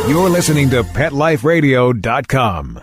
You're listening to PetLifeRadio.com.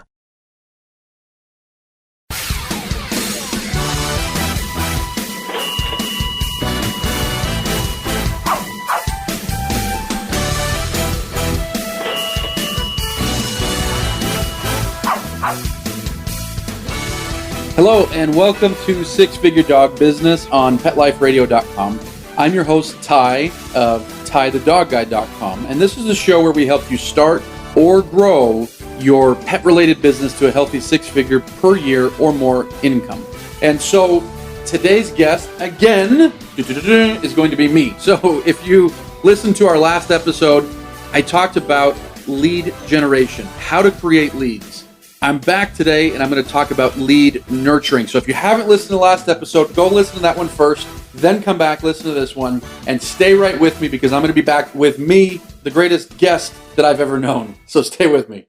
Hello and welcome to Six Figure Dog Business on PetLifeRadio.com. I'm your host, Ty, of TyTheDogGuy.com, and this is a show where we help you start or grow your pet-related business to a healthy six-figure per year or more income. And so today's guest, again, is going to be me. So if you listened to our last episode, I talked about lead generation, how to create leads. I'm back today and I'm going to talk about lead nurturing. So if you haven't listened to the last episode, go listen to that one first, then come back, listen to this one, and stay right with me because I'm going to be back with me, the greatest guest that I've ever known. So stay with me.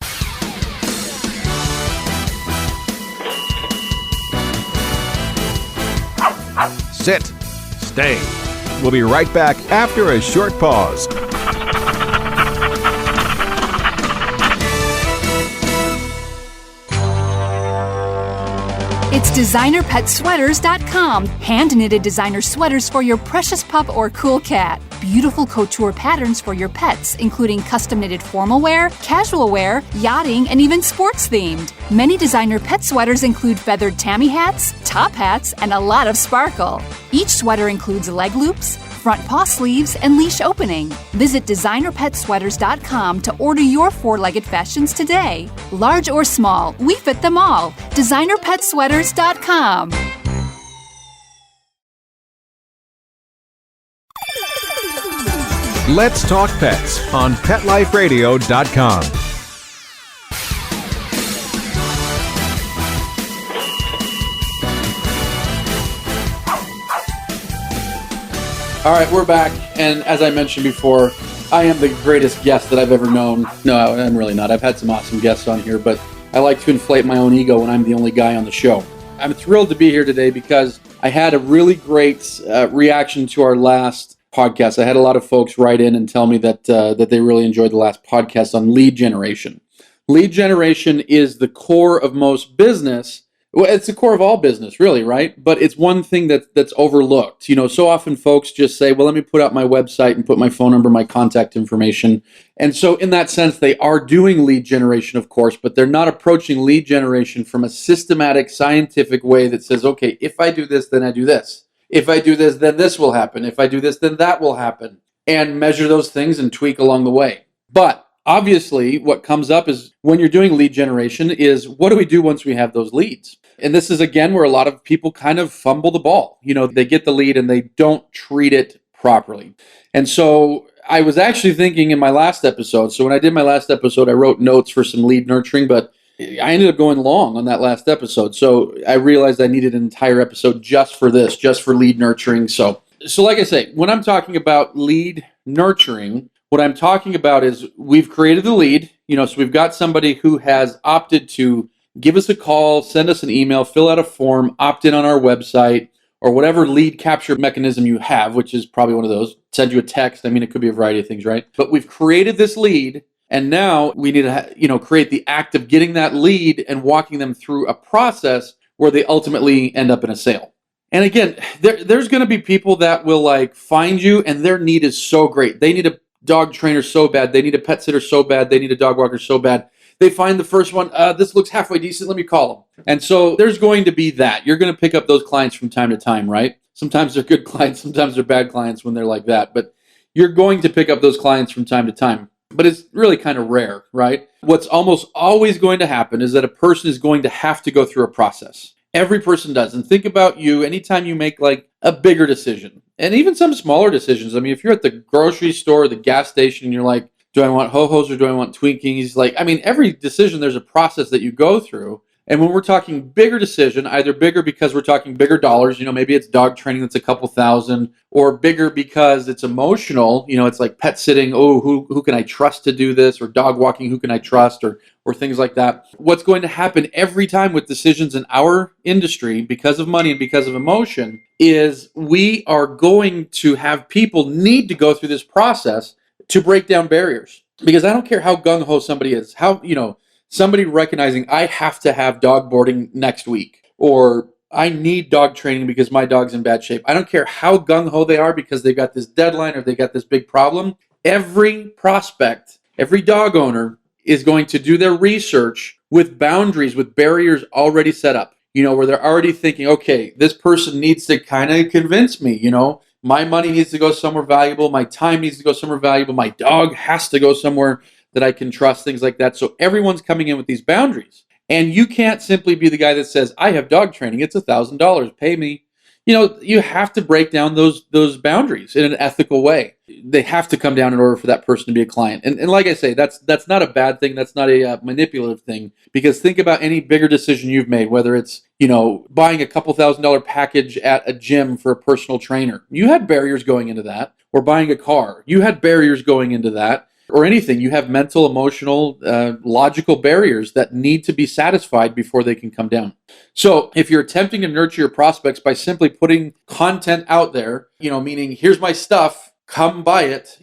Sit. Stay. We'll be right back after a short pause. It's DesignerPetSweaters.com. Hand-knitted designer sweaters for your precious pup or cool cat. Beautiful couture patterns for your pets, including custom-knitted formal wear, casual wear, yachting, and even sports-themed. Many designer pet sweaters include feathered tammy hats, top hats, and a lot of sparkle. Each sweater includes leg loops, front paw sleeves, and leash opening. Visit DesignerPetSweaters.com to order your four-legged fashions today. Large or small, we fit them all. DesignerPetSweaters.com. Let's talk pets on PetLifeRadio.com. All right, we're back, and as I mentioned before, I am the greatest guest that I've ever known. No, I'm really not. I've had some awesome guests on here, but I like to inflate my own ego when I'm the only guy on the show. I'm thrilled to be here today because I had a really great reaction to our last podcast. I had a lot of folks write in and tell me that they really enjoyed the last podcast on lead generation. Lead generation is the core of most business. Well, it's the core of all business, really, right? But it's one thing that's overlooked. You know, so often folks just say, well, let me put out my website and put my phone number, my contact information. And so in that sense, they are doing lead generation, of course, but they're not approaching lead generation from a systematic, scientific way that says, okay, if I do this, then I do this. If I do this, then this will happen. If I do this, then that will happen. And measure those things and tweak along the way. But obviously, what comes up is when you're doing lead generation is what do we do once we have those leads? And this is, again, where a lot of people kind of fumble the ball. You know, they get the lead and they don't treat it properly. And so I was actually thinking in my last episode, so when I did my last episode, I wrote notes for some lead nurturing, but I ended up going long on that last episode. So I realized I needed an entire episode just for this, just for lead nurturing. So like I say, when I'm talking about lead nurturing, what I'm talking about is we've created the lead, so we've got somebody who has opted to give us a call, send us an email, fill out a form, opt in on our website, or whatever lead capture mechanism you have, which is probably one of those, send you a text. I mean, it could be a variety of things, right? But we've created this lead, and now we need to, create the act of getting that lead and walking them through a process where they ultimately end up in a sale. And again, there's going to be people that will find you and their need is so great. They need a dog trainer so bad. They need a pet sitter so bad. They need a dog walker so bad. They find the first one, this looks halfway decent, let me call them. And so there's going to be that. You're going to pick up those clients from time to time, right? Sometimes they're good clients, sometimes they're bad clients when they're like that. But you're going to pick up those clients from time to time. But it's really kind of rare, right? What's almost always going to happen is that a person is going to have to go through a process. Every person does. And think about you, anytime you make a bigger decision, and even some smaller decisions. I mean, if you're at the grocery store or the gas station and you're like, do I want Ho-Hos or do I want Twinkies? Every decision, there's a process that you go through. And when we're talking bigger decision, either bigger because we're talking bigger dollars, maybe it's dog training that's a couple thousand, or bigger because it's emotional, it's like pet sitting, who can I trust to do this, or dog walking, who can I trust, or things like that. What's going to happen every time with decisions in our industry, because of money and because of emotion, is we are going to have people need to go through this process to break down barriers. Because I don't care how gung-ho somebody is, how, somebody recognizing I have to have dog boarding next week, or I need dog training because my dog's in bad shape. I don't care how gung-ho they are because they've got this deadline or they got this big problem. Every prospect, every dog owner is going to do their research with boundaries, with barriers already set up, where they're already thinking, okay, this person needs to kind of convince me, my money needs to go somewhere valuable. My time needs to go somewhere valuable. My dog has to go somewhere that I can trust, things like that. So everyone's coming in with these boundaries. And you can't simply be the guy that says, I have dog training. It's $1,000. Pay me. You have to break down those boundaries in an ethical way. They have to come down in order for that person to be a client. And like I say, that's not a bad thing. That's not a manipulative thing. Because think about any bigger decision you've made, whether it's, buying a couple $1,000 package at a gym for a personal trainer. You had barriers going into that. Or buying a car. You had barriers going into that. Or anything. You have mental, emotional, logical barriers that need to be satisfied before they can come down. So if you're attempting to nurture your prospects by simply putting content out there, meaning here's my stuff, come buy it,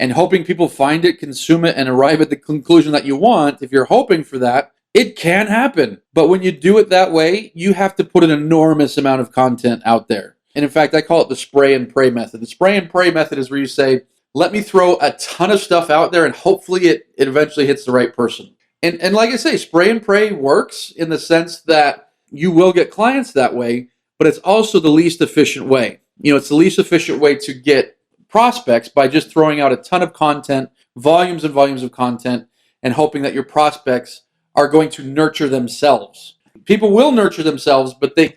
and hoping people find it, consume it, and arrive at the conclusion that you want, if you're hoping for that, it can happen. But when you do it that way, you have to put an enormous amount of content out there. And in fact, I call it the spray and pray method. The spray and pray method is where you say, let me throw a ton of stuff out there and hopefully it eventually hits the right person. And like I say, spray and pray works in the sense that you will get clients that way, but it's also the least efficient way. It's the least efficient way to get prospects by just throwing out a ton of content, volumes and volumes of content, and hoping that your prospects are going to nurture themselves. People will nurture themselves, but they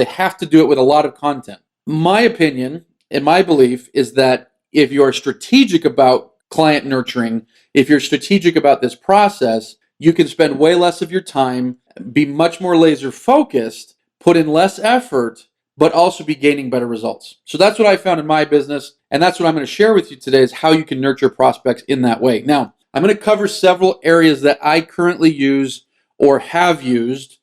have to do it with a lot of content. My opinion and my belief is that if you're strategic about client nurturing, if you're strategic about this process, you can spend way less of your time, be much more laser focused, put in less effort, but also be gaining better results. So that's what I found in my business. And that's what I'm going to share with you today is how you can nurture prospects in that way. Now, I'm going to cover several areas that I currently use or have used,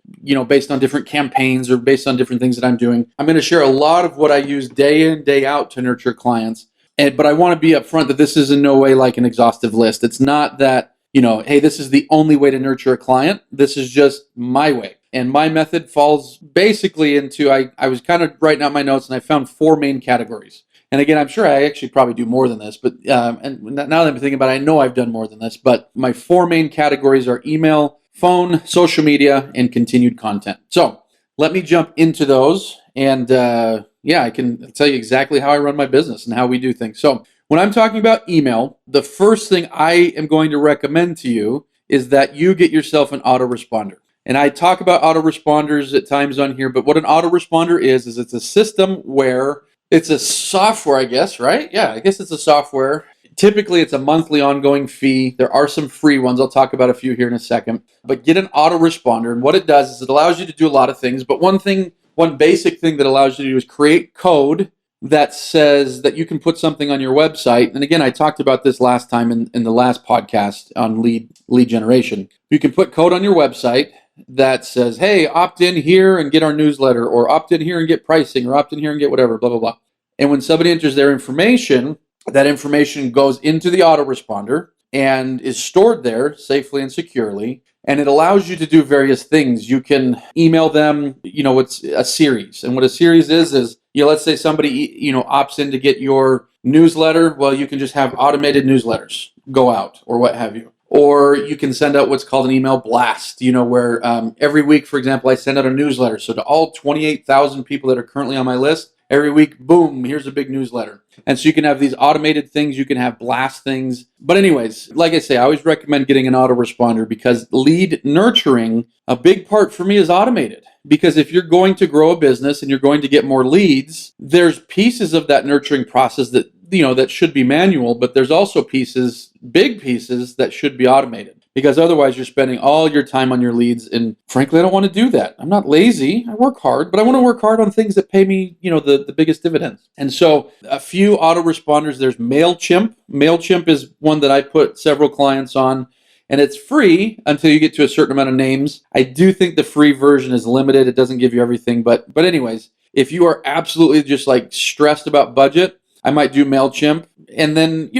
based on different campaigns or based on different things that I'm doing. I'm going to share a lot of what I use day in, day out to nurture clients. But I want to be upfront that this is in no way like an exhaustive list. It's not that, hey, this is the only way to nurture a client. This is just my way. And my method falls basically into, I was kind of writing out my notes and I found 4 main categories. And again, I'm sure I actually probably do more than this, but and now that I'm thinking about it, I know I've done more than this. But my 4 main categories are email, phone, social media, and continued content. So let me jump into those and I can tell you exactly how I run my business and how we do things. So when I'm talking about email, the first thing I am going to recommend to you is that you get yourself an autoresponder. And I talk about autoresponders at times on here, but what an autoresponder is it's a system where it's a software, I guess, right? Yeah, I guess it's a software. Typically, it's a monthly ongoing fee. There are some free ones. I'll talk about a few here in a second. But get an autoresponder. And what it does is it allows you to do a lot of things. But one basic thing that allows you to do is create code that says that you can put something on your website. And again, I talked about this last time in the last podcast on lead generation. You can put code on your website that says, hey, opt in here and get our newsletter, or opt in here and get pricing, or opt in here and get whatever, blah, blah, blah. And when somebody enters their information, that information goes into the autoresponder and is stored there safely and securely. And it allows you to do various things. You can email them, it's a series. And what a series is, let's say somebody, opts in to get your newsletter. Well, you can just have automated newsletters go out or what have you. Or you can send out what's called an email blast, where every week, for example, I send out a newsletter. So to all 28,000 people that are currently on my list, every week, boom, here's a big newsletter. And so you can have these automated things, you can have blast things. But anyways, like I say, I always recommend getting an autoresponder because lead nurturing, a big part for me is automated. Because if you're going to grow a business and you're going to get more leads, there's pieces of that nurturing process that that should be manual, but there's also big pieces that should be automated. Because otherwise you're spending all your time on your leads. And frankly, I don't want to do that. I'm not lazy. I work hard, but I want to work hard on things that pay me, the biggest dividends. And so a few autoresponders, there's MailChimp. MailChimp is one that I put several clients on, and it's free until you get to a certain amount of names. I do think the free version is limited. It doesn't give you everything. But anyways, if you are absolutely just like stressed about budget, I might do MailChimp. And then,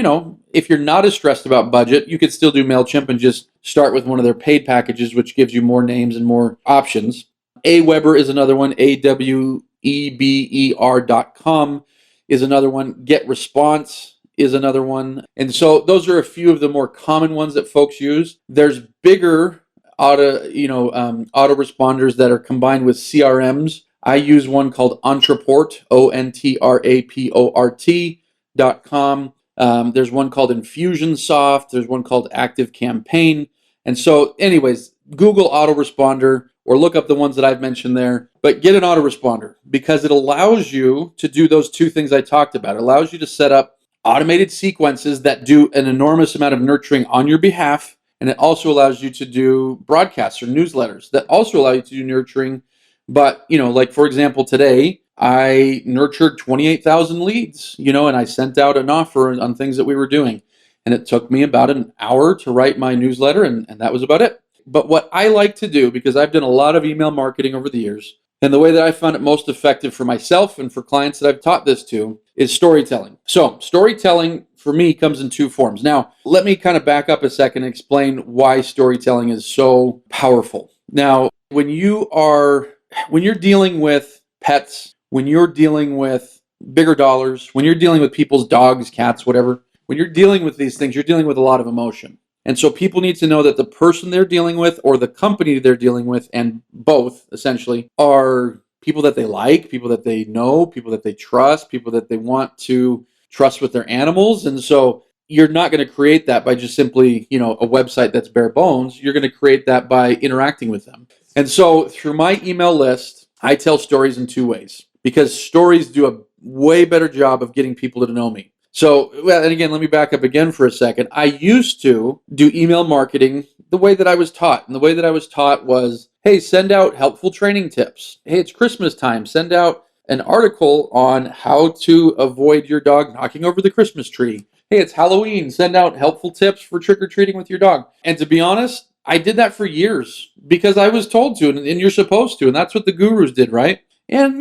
if you're not as stressed about budget, you could still do MailChimp and just start with one of their paid packages, which gives you more names and more options. Aweber is another one. AWEBER.com is another one. GetResponse is another one. And so those are a few of the more common ones that folks use. There's bigger autoresponders that are combined with CRMs. I use one called Ontraport, ONTRAPORT.com. There's one called Infusionsoft. There's one called ActiveCampaign. And so anyways, Google autoresponder or look up the ones that I've mentioned there, but get an autoresponder because it allows you to do those two things I talked about. It allows you to set up automated sequences that do an enormous amount of nurturing on your behalf. And it also allows you to do broadcasts or newsletters that also allow you to do nurturing. But, like for example, today I nurtured 28,000 leads, and I sent out an offer on things that we were doing. And it took me about an hour to write my newsletter, and that was about it. But what I like to do, because I've done a lot of email marketing over the years, and the way that I found it most effective for myself and for clients that I've taught this to is storytelling. So storytelling for me comes in two forms. Now, let me kind of back up a second and explain why storytelling is so powerful. Now, when you're dealing with pets, when you're dealing with bigger dollars, when you're dealing with people's dogs, cats, whatever, when you're dealing with these things, you're dealing with a lot of emotion. And so people need to know that the person they're dealing with or the company they're dealing with, and both essentially, are people that they like, people that they know, people that they trust, people that they want to trust with their animals. And so you're not going to create that by just simply, a website that's bare bones. You're going to create that by interacting with them. And so through my email list, I tell stories in two ways because stories do a way better job of getting people to know me. So, and again, let me back up again for a second. I used to do email marketing the way that I was taught. And the way that I was taught was, hey, send out helpful training tips. Hey, it's Christmas time. Send out an article on how to avoid your dog knocking over the Christmas tree. Hey, it's Halloween. Send out helpful tips for trick-or-treating with your dog. And to be honest, I did that for years because I was told to, and you're supposed to. And that's what the gurus did, right? And,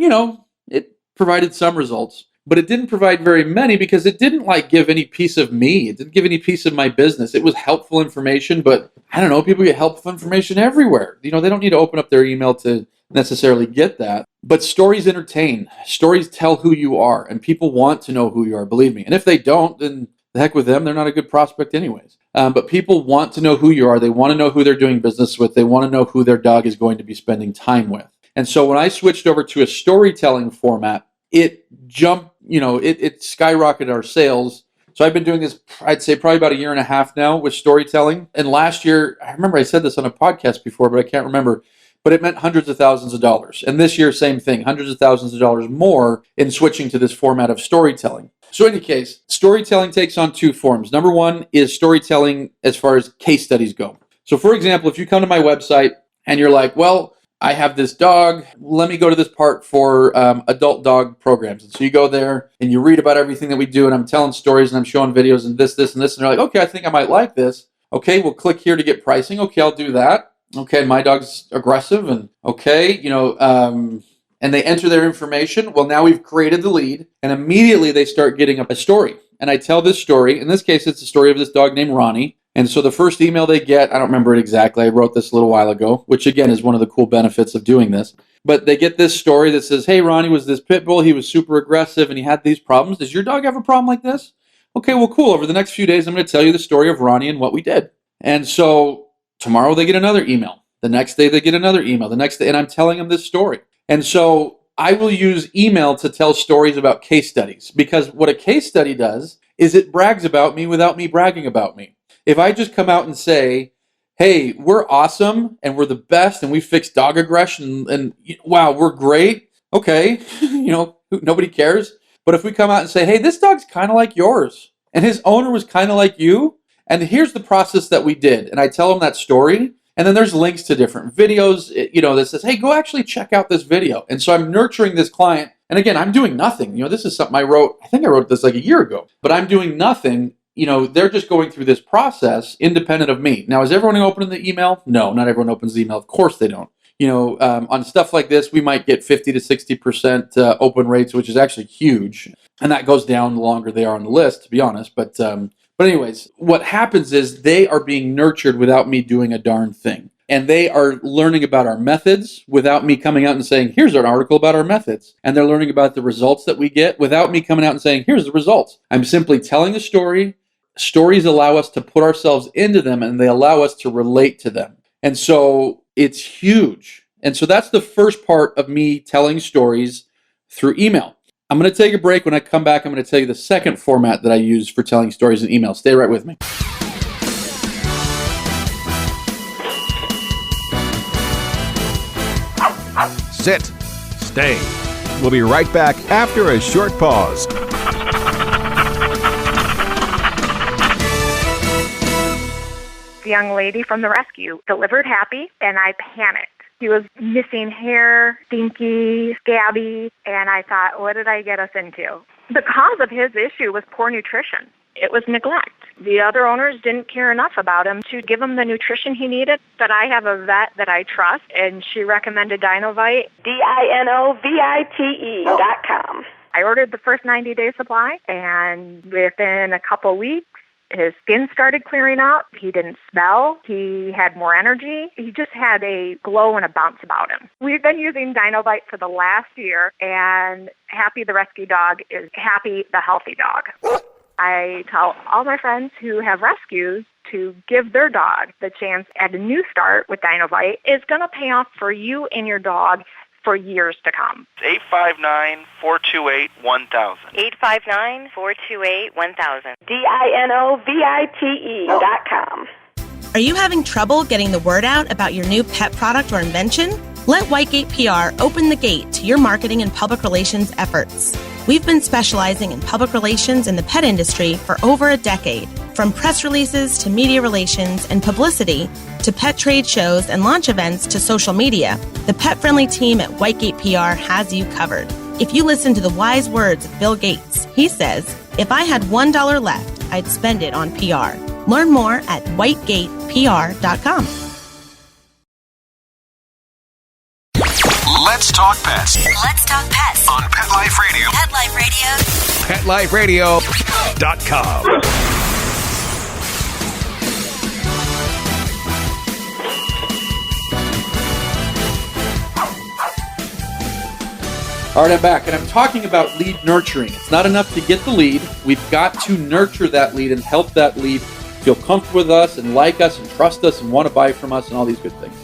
it provided some results. But it didn't provide very many because it didn't give any piece of me. It didn't give any piece of my business. It was helpful information, but I don't know, people get helpful information everywhere. They don't need to open up their email to necessarily get that. But stories entertain. Stories tell who you are, and people want to know who you are, believe me. And if they don't, then the heck with them. They're not a good prospect anyways. But people want to know who you are. They want to know who they're doing business with. They want to know who their dog is going to be spending time with. And so when I switched over to a storytelling format, it jumped, it skyrocketed our sales. So I've been doing this, I'd say probably about a year and a half now with storytelling. And last year, I remember I said this on a podcast before, but I can't remember, but it meant hundreds of thousands of dollars. And this year, same thing, hundreds of thousands of dollars more in switching to this format of storytelling. So in any case, storytelling takes on two forms. Number one is storytelling as far as case studies go. So for example, if you come to my website and you're like, well, I have this dog. Let me go to this part for adult dog programs. And so you go there and you read about everything that we do. And I'm telling stories and I'm showing videos and this, and this. And they're like, okay, I think I might like this. Okay, we'll click here to get pricing. Okay, I'll do that. Okay, my dog's aggressive. And okay, and they enter their information. Well, now we've created the lead. And immediately they start getting a story. And I tell this story. In this case, it's the story of this dog named Ronnie. And so the first email they get, I don't remember it exactly. I wrote this a little while ago, which again is one of the cool benefits of doing this. But they get this story that says, hey, Ronnie was this pit bull. He was super aggressive and he had these problems. Does your dog have a problem like this? Okay, well, cool. Over the next few days, I'm going to tell you the story of Ronnie and what we did. And so tomorrow they get another email. The next day they get another email. The next day, and I'm telling them this story. And so I will use email to tell stories about case studies because what a case study does is it brags about me without me bragging about me. If I just come out and say, hey, we're awesome and we're the best and we fix dog aggression and wow, we're great. Okay, nobody cares. But if we come out and say, hey, this dog's kind of like yours and his owner was kind of like you and here's the process that we did. And I tell them that story and then there's links to different videos, that says, hey, go actually check out this video. And so I'm nurturing this client. And again, I'm doing nothing. This is something I wrote. I think I wrote this like a year ago, but I'm doing nothing. They're just going through this process independent of me. Now, is everyone opening the email? No, not everyone opens the email. Of course they don't. On stuff like this, we might get 50 to 60% open rates, which is actually huge. And that goes down the longer they are on the list, to be honest. But anyways, what happens is they are being nurtured without me doing a darn thing. And they are learning about our methods without me coming out and saying, here's an article about our methods. And they're learning about the results that we get without me coming out and saying, here's the results. I'm simply telling a story. Stories allow us to put ourselves into them, and they allow us to relate to them. And so it's huge. And so that's the first part of me telling stories through email. I'm going to take a break. When I come back, I'm going to tell you the second format that I use for telling stories in email. Stay right with me. Sit. Stay. We'll be right back after a short pause. The young lady from the rescue delivered happy, and I panicked. He was missing hair, stinky, scabby, and I thought, what did I get us into? The cause of his issue was poor nutrition. It was neglect. The other owners didn't care enough about him to give him the nutrition he needed. But I have a vet that I trust, and she recommended Dinovite. DINOVITE.com. I ordered the first 90-day supply, and within a couple weeks, his skin started clearing up. He didn't smell. He had more energy. He just had a glow and a bounce about him. We've been using Dinovite for the last year, and Happy the rescue dog is Happy the healthy dog. I tell all my friends who have rescues to give their dog the chance at a new start with Dinovite. It's going to pay off for you and your dog for years to come. 859-428-1000. 859-428-1000. DINOVITE.com. Are you having trouble getting the word out about your new pet product or invention? Let Whitegate PR open the gate to your marketing and public relations efforts. We've been specializing in public relations in the pet industry for over a decade. From press releases to media relations and publicity to pet trade shows and launch events to social media, the pet-friendly team at Whitegate PR has you covered. If you listen to the wise words of Bill Gates, he says, if I had $1 left, I'd spend it on PR. Learn more at whitegatepr.com. Let's talk pets. Let's talk pets On Pet Life Radio. Pet Life Radio. PetLifeRadio.com. All right, I'm back, and I'm talking about lead nurturing. It's not enough to get the lead. We've got to nurture that lead and help that lead feel comfortable with us and like us and trust us and want to buy from us and all these good things.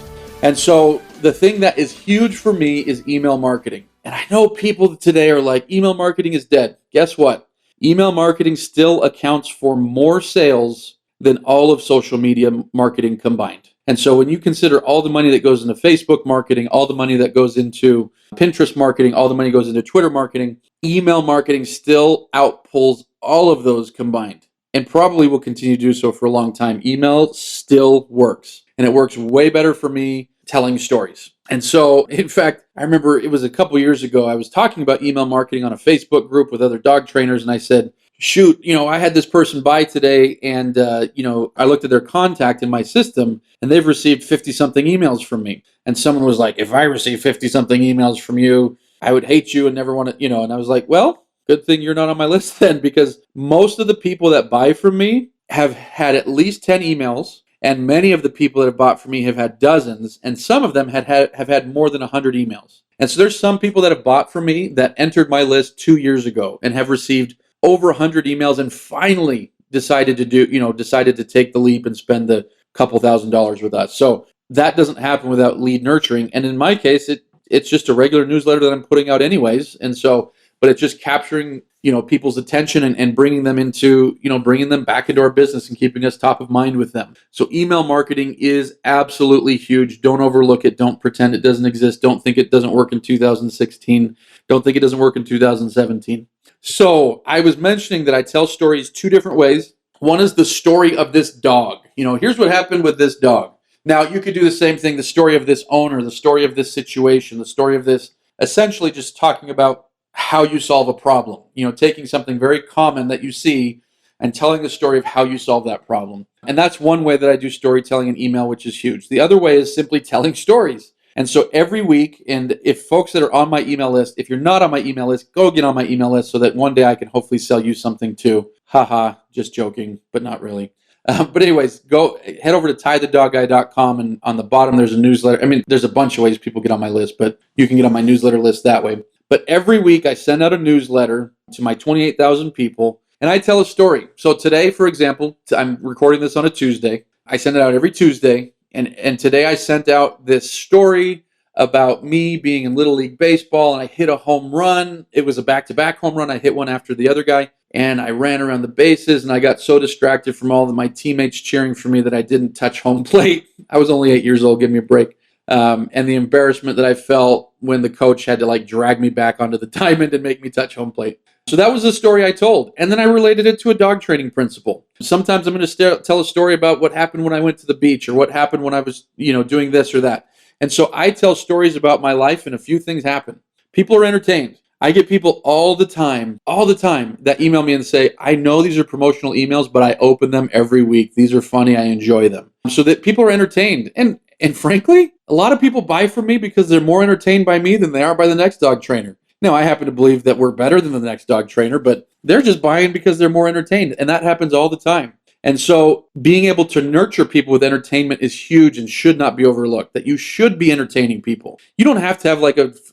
And so the thing that is huge for me is email marketing. And I know people today are like, email marketing is dead. Guess what? Email marketing still accounts for more sales than all of social media marketing combined. And so when you consider all the money that goes into Facebook marketing, all the money that goes into Pinterest marketing, all the money goes into Twitter marketing, email marketing still outpulls all of those combined and probably will continue to do so for a long time. Email still works, and it works way better for me telling stories. And so, in fact, I remember it was a couple years ago, I was talking about email marketing on a Facebook group with other dog trainers, and I said, shoot, I had this person by today, and, I looked at their contact in my system, and they've received 50-something emails from me. And someone was like, if I receive 50-something emails from you, I would hate you and never want to, and I was like, well, good thing you're not on my list then, because most of the people that buy from me have had at least 10 emails, and many of the people that have bought from me have had dozens, and some of them have had more than 100 emails. And so there's some people that have bought from me that entered my list 2 years ago and have received over 100 emails and finally decided to take the leap and spend the couple $1,000s with us. So that doesn't happen without lead nurturing. And in my case, it's just a regular newsletter that I'm putting out anyways. And so, but it's just capturing, people's attention and bringing them into, bringing them back into our business and keeping us top of mind with them. So email marketing is absolutely huge. Don't overlook it. Don't pretend it doesn't exist. Don't think it doesn't work in 2016. Don't think it doesn't work in 2017. So I was mentioning that I tell stories two different ways. One is the story of this dog. Here's what happened with this dog. Now, you could do the same thing, the story of this owner, the story of this situation, the story of this, essentially just talking about how you solve a problem. Taking something very common that you see and telling the story of how you solve that problem. And that's one way that I do storytelling in email, which is huge. The other way is simply telling stories. And so every week, and if folks that are on my email list, if you're not on my email list, go get on my email list so that one day I can hopefully sell you something too. Haha, just joking, but not really. But anyways, go head over to TyTheDogGuy.com, and on the bottom there's a newsletter. I mean, there's a bunch of ways people get on my list, but you can get on my newsletter list that way. But every week I send out a newsletter to my 28,000 people, and I tell a story. So today, for example, I'm recording this on a Tuesday. I send it out every Tuesday, and today I sent out this story about me being in Little League Baseball, and I hit a home run. It was a back-to-back home run. I hit one after the other guy, and I ran around the bases, and I got so distracted from all of my teammates cheering for me that I didn't touch home plate. I was only 8 years old. Give me a break. And the embarrassment that I felt when the coach had to drag me back onto the diamond and make me touch home plate. So that was the story I told. And then I related it to a dog training principle. Sometimes I'm going to tell a story about what happened when I went to the beach, or what happened when I was, doing this or that. And so I tell stories about my life, and a few things happen. People are entertained. I get people all the time that email me and say, I know these are promotional emails, but I open them every week. These are funny. I enjoy them. So that people are entertained. And frankly, a lot of people buy from me because they're more entertained by me than they are by the next dog trainer. Now, I happen to believe that we're better than the next dog trainer, but they're just buying because they're more entertained. And that happens all the time. And so being able to nurture people with entertainment is huge and should not be overlooked, that you should be entertaining people. You don't have to have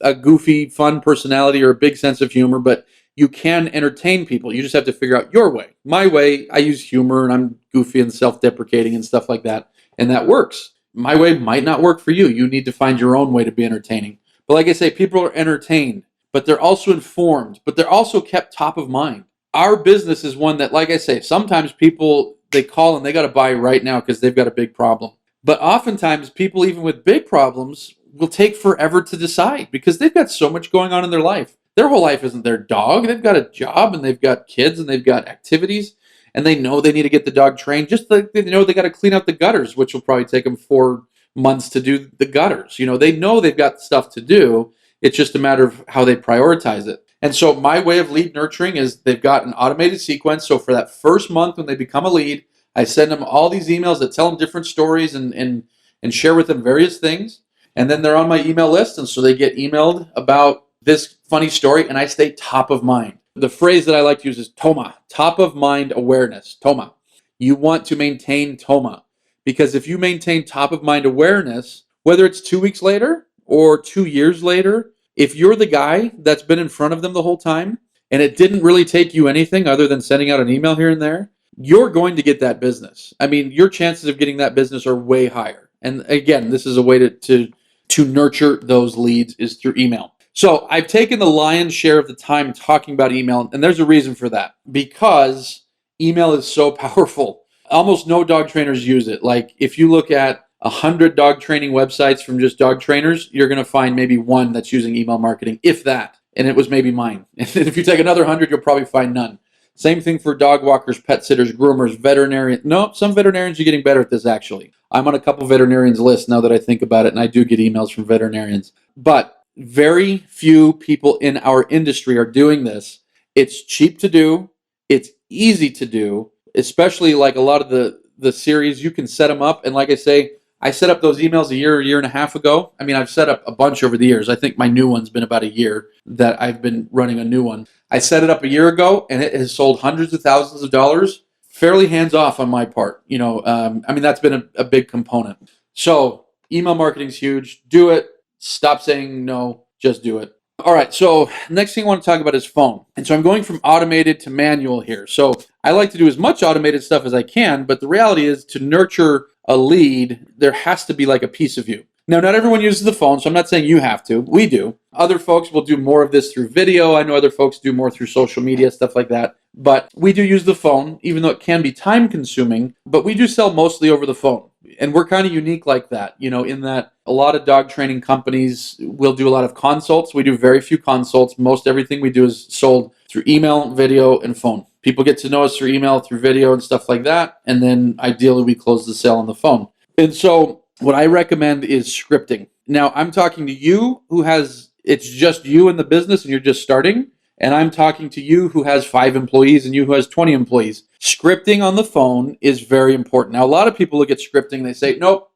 a goofy, fun personality or a big sense of humor, but you can entertain people. You just have to figure out your way. My way, I use humor, and I'm goofy and self-deprecating and stuff like that, and that works. My way might not work for you. You need to find your own way to be entertaining. But like I say, people are entertained, but they're also informed, but they're also kept top of mind. Our business is one that, like I say, sometimes people, they call and they got to buy right now because they've got a big problem. But oftentimes people, even with big problems, will take forever to decide because they've got so much going on in their life. Their whole life isn't their dog. They've got a job, and they've got kids, and they've got activities, and they know they need to get the dog trained. Just like they know they got to clean out the gutters, which will probably take them 4 months to do the gutters. They know they've got stuff to do. It's just a matter of how they prioritize it. And so my way of lead nurturing is they've got an automated sequence. So for that first month when they become a lead, I send them all these emails that tell them different stories and share with them various things. And then they're on my email list. And so they get emailed about this funny story, and I stay top of mind. The phrase that I like to use is TOMA, top of mind awareness, TOMA. You want to maintain TOMA, because if you maintain top of mind awareness, whether it's 2 weeks later or 2 years later, if you're the guy that's been in front of them the whole time and it didn't really take you anything other than sending out an email here and there, you're going to get that business. I mean, your chances of getting that business are way higher. And again, this is a way to nurture those leads is through email. So I've taken the lion's share of the time talking about email, and there's a reason for that. Because email is so powerful. Almost no dog trainers use it. Like if you look at 100 dog training websites from just dog trainers, you're going to find maybe one that's using email marketing, if that. And it was maybe mine. And if you take another 100, you'll probably find none. Same thing for dog walkers, pet sitters, groomers, veterinarians. No, some veterinarians are getting better at this, actually. I'm on a couple veterinarians list now that I think about it, and I do get emails from veterinarians. But very few people in our industry are doing this. It's cheap to do. It's easy to do, especially like a lot of the series. You can set them up. And like I say, I set up those emails a year and a half ago. I mean, I've set up a bunch over the years. I think my new one's been about a year that I've been running a new one. I set it up a year ago, and it has sold hundreds of thousands of dollars, fairly hands-off on my part. I mean, that's been a big component. So email marketing's huge. Do it. Stop saying no. Just do it. All right. So next thing I want to talk about is phone. And so I'm going from automated to manual here. So I like to do as much automated stuff as I can, but the reality is to nurture a lead, there has to be like a piece of you. Now, not everyone uses the phone, so I'm not saying you have to. We do. Other folks will do more of this through video. I know other folks do more through social media, stuff like that. But we do use the phone, even though it can be time consuming, but we do sell mostly over the phone. And we're kind of unique like that, in that a lot of dog training companies will do a lot of consults. We do very few consults. Most everything we do is sold through email, video, and phone. People get to know us through email, through video, and stuff like that. And then ideally we close the sale on the phone. And so what I recommend is scripting. Now, I'm talking to you it's just you in the business and you're just starting. And I'm talking to you who has 5 employees and you who has 20 employees. Scripting on the phone is very important. Now, a lot of people look at scripting and they say, nope,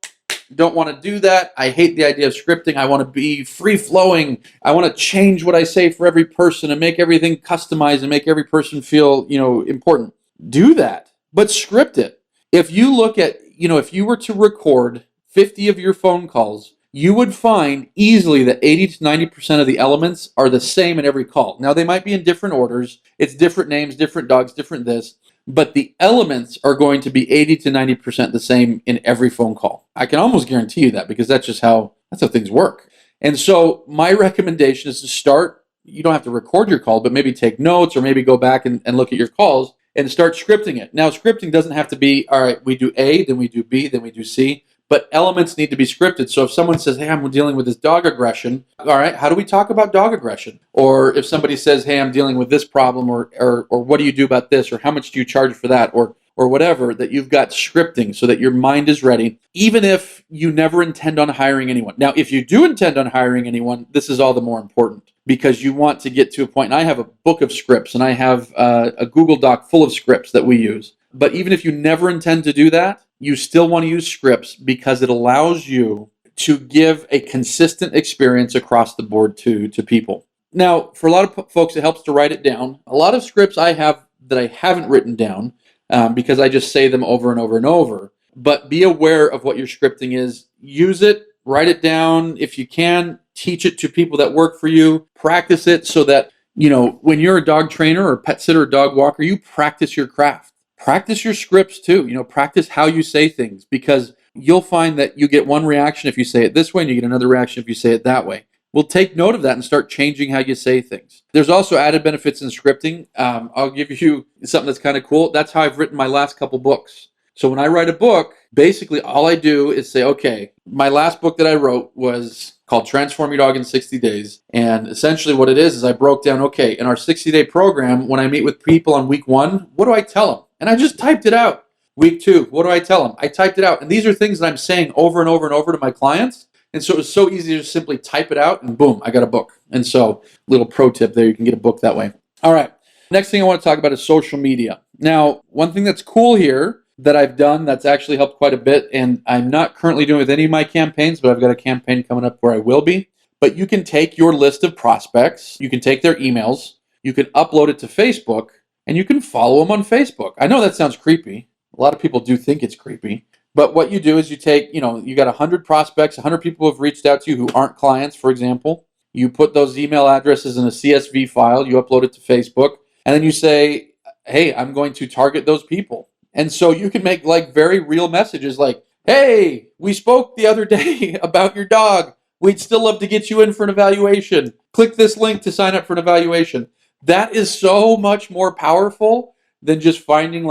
don't want to do that. I hate the idea of scripting. I want to be free flowing. I want to change what I say for every person and make everything customized and make every person feel, important. Do that, but script it. If you look at, if you were to record 50 of your phone calls, you would find easily that 80 to 90% of the elements are the same in every call. Now, they might be in different orders. It's different names, different dogs, different this. But the elements are going to be 80 to 90% the same in every phone call. I can almost guarantee you that because that's how things work. And so my recommendation is to start, you don't have to record your call, but maybe take notes or maybe go back and look at your calls and start scripting it. Now, scripting doesn't have to be, all right, we do A, then we do B, then we do C. But elements need to be scripted. So if someone says, hey, I'm dealing with this dog aggression, all right, how do we talk about dog aggression? Or if somebody says, hey, I'm dealing with this problem, or what do you do about this? Or how much do you charge for that? Or whatever, that you've got scripting so that your mind is ready, even if you never intend on hiring anyone. Now, if you do intend on hiring anyone, this is all the more important because you want to get to a point. And I have a book of scripts and I have a Google Doc full of scripts that we use. But even if you never intend to do that, you still want to use scripts because it allows you to give a consistent experience across the board to people. Now, for a lot of folks, it helps to write it down. A lot of scripts I have that I haven't written down because I just say them over and over and over. But be aware of what your scripting is. Use it, write it down. If you can, teach it to people that work for you. Practice it so that, when you're a dog trainer or pet sitter or dog walker, you practice your craft. Practice your scripts too, practice how you say things because you'll find that you get one reaction if you say it this way and you get another reaction if you say it that way. We'll take note of that and start changing how you say things. There's also added benefits in scripting. I'll give you something that's kind of cool. That's how I've written my last couple books. So when I write a book, basically all I do is say, okay, my last book that I wrote was called Transform Your Dog in 60 Days. And essentially what it is I broke down, okay, in our 60-day program, when I meet with people on week 1, what do I tell them? And I just typed it out. Week 2, what do I tell them? I typed it out. And these are things that I'm saying over and over and over to my clients. And so it was so easy to just simply type it out and boom, I got a book. And so little pro tip there, you can get a book that way. All right. Next thing I want to talk about is social media. Now, one thing that's cool here that I've done that's actually helped quite a bit, and I'm not currently doing with any of my campaigns, but I've got a campaign coming up where I will be. But you can take your list of prospects, you can take their emails, you can upload it to Facebook, and you can follow them on Facebook. I know that sounds creepy. A lot of people do think it's creepy. But what you do is you take, you got 100 prospects, 100 people have reached out to you who aren't clients, for example. You put those email addresses in a CSV file, you upload it to Facebook, and then you say, hey, I'm going to target those people. And so you can make very real messages like, hey, we spoke the other day about your dog. We'd still love to get you in for an evaluation. Click this link to sign up for an evaluation. That is so much more powerful than just finding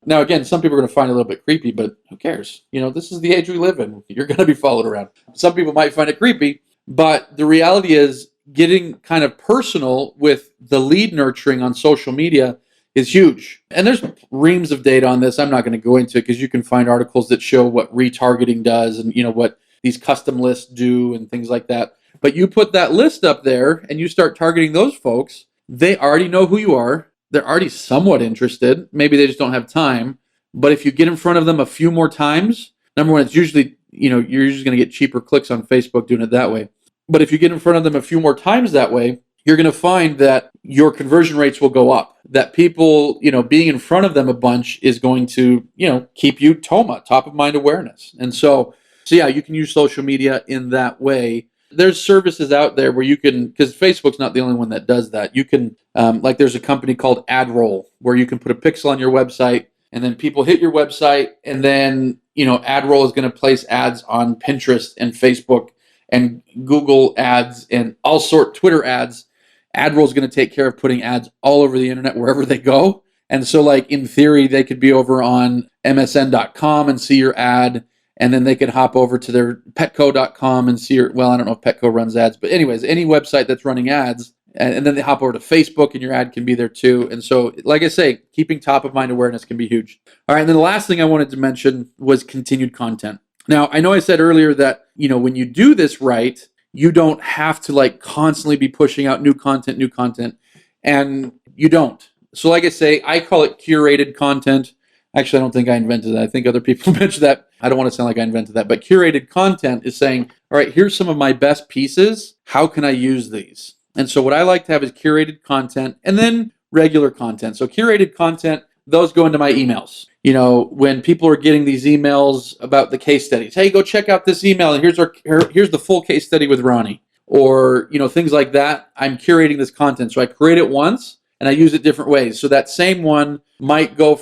now again, some people are going to find it a little bit creepy, but who cares? This is the age we live in. You're going to be followed around. Some people might find it creepy, but the reality is getting kind of personal with the lead nurturing on social media is huge. And there's reams of data on this. I'm not going to go into it because you can find articles that show what retargeting does and what these custom lists do and things like that. But you put that list up there and you start targeting those folks, they already know who you are. They're already somewhat interested. Maybe they just don't have time. But if you get in front of them a few more times, number one, it's usually, you're usually going to get cheaper clicks on Facebook doing it that way. But if you get in front of them a few more times that way, you're going to find that your conversion rates will go up. That people, being in front of them a bunch is going to, keep you TOMA, top of mind awareness. And so yeah, you can use social media in that way. There's services out there where you can, because Facebook's not the only one that does that. You can, there's a company called AdRoll where you can put a pixel on your website and then people hit your website and then, AdRoll is going to place ads on Pinterest and Facebook and Google ads and all sort Twitter ads. AdRoll is going to take care of putting ads all over the internet wherever they go. And so in theory, they could be over on MSN.com and see your ad. And then they could hop over to their Petco.com and see I don't know if Petco runs ads, but anyways, any website that's running ads, and then they hop over to Facebook and your ad can be there too. And so, like I say, keeping top of mind awareness can be huge. All right, and then the last thing I wanted to mention was continued content. Now, I know I said earlier that, when you do this right, you don't have to constantly be pushing out new content, and you don't. So like I say, I call it curated content. Actually, I don't think I invented that. I think other people mentioned that. I don't want to sound like I invented that. But curated content is saying, all right, here's some of my best pieces. How can I use these? And so what I like to have is curated content and then regular content. So curated content, those go into my emails. You know, when people are getting these emails about the case studies, hey, go check out this email, and here's the full case study with Ronnie, or things like that. I'm curating this content, so I create it once and I use it different ways. So that same one might go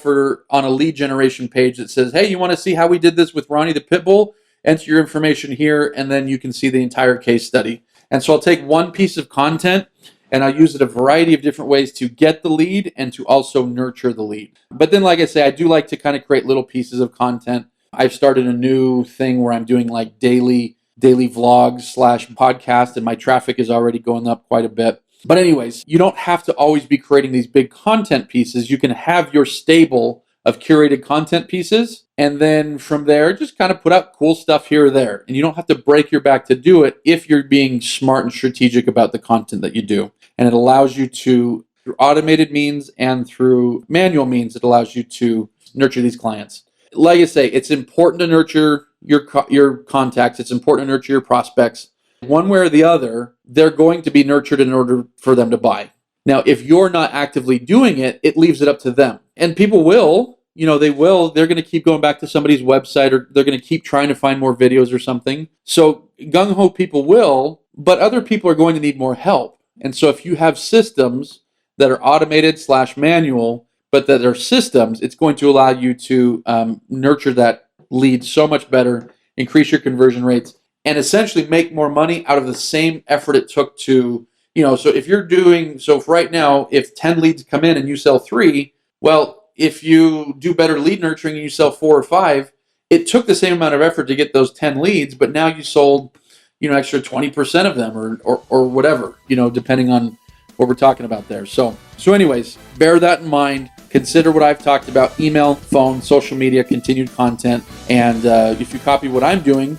on a lead generation page that says, hey, you want to see how we did this with Ronnie the Pitbull? Enter your information here, and then you can see the entire case study. And so I'll take one piece of content and I'll use it a variety of different ways to get the lead and to also nurture the lead. But then, like I say, I do like to kind of create little pieces of content. I've started a new thing where I'm doing like daily vlogs / podcast, and my traffic is already going up quite a bit. But anyways, you don't have to always be creating these big content pieces. You can have your stable of curated content pieces, and then from there, just kind of put out cool stuff here or there. And you don't have to break your back to do it if you're being smart and strategic about the content that you do. And it allows you to, through automated means and through manual means, it allows you to nurture these clients. Like I say, it's important to nurture your contacts. It's important to nurture your prospects. One way or the other, they're going to be nurtured in order for them to buy. Now, if you're not actively doing it, it leaves it up to them. And people will, they're going to keep going back to somebody's website, or they're going to keep trying to find more videos or something. So gung-ho people will, but other people are going to need more help. And so if you have systems that are automated / manual, but that are systems, it's going to allow you to nurture that lead so much better, increase your conversion rates, and essentially make more money out of the same effort it took to, so if you're doing, so for right now, if 10 leads come in and you sell 3, well, if you do better lead nurturing and you sell 4 or 5, it took the same amount of effort to get those 10 leads, but now you sold, extra 20% of them or whatever, depending on what we're talking about there. So anyways, bear that in mind. Consider what I've talked about: email, phone, social media, continued content. And if you copy what I'm doing,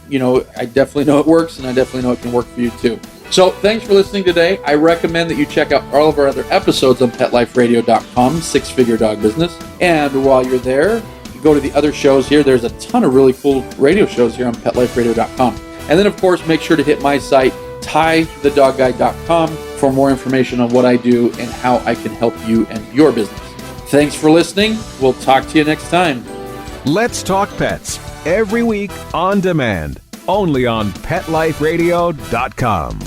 I definitely know it works, and I definitely know it can work for you too. So thanks for listening today. I recommend that you check out all of our other episodes on PetLifeRadio.com, 6-Figure Dog Business. And while you're there, go to the other shows here. There's a ton of really cool radio shows here on PetLifeRadio.com. And then, of course, make sure to hit my site, TyTheDogGuy.com, for more information on what I do and how I can help you and your business. Thanks for listening. We'll talk to you next time. Let's Talk Pets, every week on demand, only on PetLifeRadio.com.